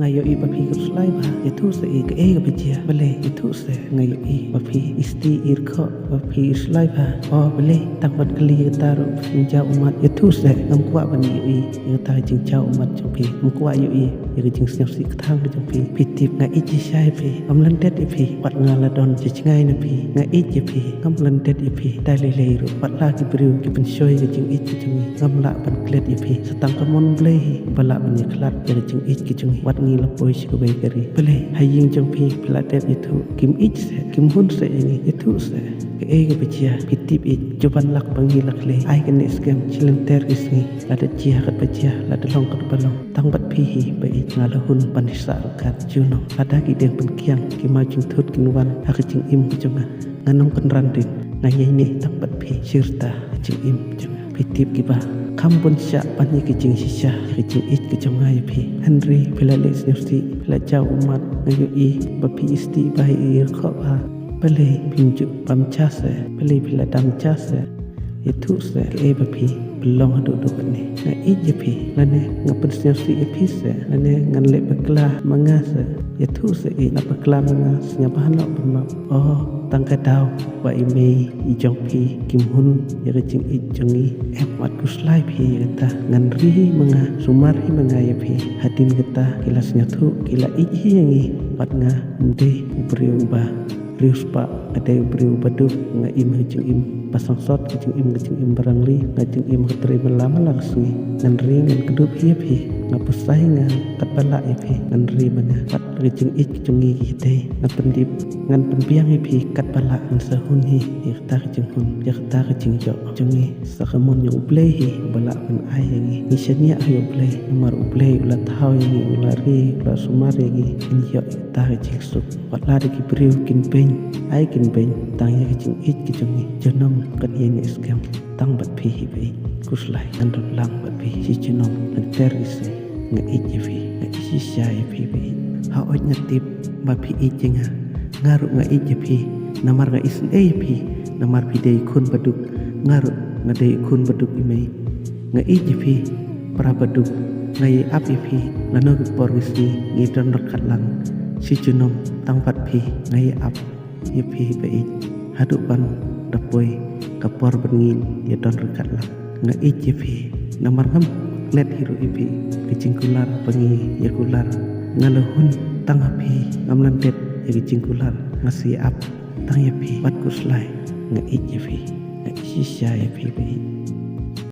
ngayo I bapi kuslai ba itu se ke bejia bele itu se ngayo I bapi isti irkho bapi islai ba oh bele takbat kali taru pinjau umat itu se ngamkwa bani I ta jingjau umat jompi mkwa yo I jing snapsi kthang jompi pitip nga iji sai pi amlandet ipi wat ngala don jichngai na pi nga iji pi ngamlandet ipi dalile ru wat la ki briu ki pen shoy jing iji jungi ngamla ban klet ipi setang kamon ble bala ban yaklat jing iji jungi wat ngi lapoi shi ko kari bele haying jompi platet itu kim iji se kim hun se ini itu se ke bejia pitip I coban lak pangi lak le ai kan skam chilenter isni lada jia kat bejia lada long kat balong tang bat pihi bai ngalahun panisa kat juno lada ki deng penkiang ki majung thut kinwan ha jing im jonga nganong kan randin ngai ni tang bat pi sirta jing im jonga pitip ki ba kampun sya pani ki jing sisya ki jing it ki jonga pi henry pilale snifsi pila jau umat ngayo I bapi isti bai ir kho ba bele pinju pamchase bele pila damchase itu se ke bapi belong duduk ni na ijepi lane ngapen snasi epise lane nganle bekla mangase itu se na bekla mangas nyabahan no bema oh tangka daw wa ime ijongpi kimhun ya jing ijongi mat kuslai phi kata nganri manga sumari manga yapi hadin kata kilas nyatu kila iji yangi pat nga mde ubriu ba riuspa ada ubriu badu nga im jing im pasang sot jing im barangli ngajing im terima lama langsung nganri ngan kedup hiapi ngapusai nga katbala ipi nganri manga pat jing ik jungi kite ngapendip ngan penbiang ipi katbala sahun hi yaktar jing hun yaktar jing jo jungi sakamun yang ublehi bala pen ayangi nisanya ayo ubleh nomor ubleh ulat hau yangi ulari ulat sumar yangi injo yaktar jing suk watla deki briu kin pen ai kin pen tangya jing ik jungi jenam kan ini skam tang bat pi hi kuslai andon lang bat pi si jenam enter isi nga ijivi nga isi syai pi ha oj ngatip bat pi ijinga ngaru nga ijivi namar nga isin pi namar pi dei kun baduk ngaru nga dei kun baduk imei nga ijivi para baduk ngai api pi lano por isi ngidon rekat lang si jenam tang bat pi ngai ap ipi bai hadupan dapoi kapor bengin ya don rekat lang nga ijivi namar ngam let hiru ipi kecingkular pengi ya kular ngalahun tang api ngamlandet ya kecingkular ngasi ap tang yapi bat kuslai nga ijivi nga isisya yapi bai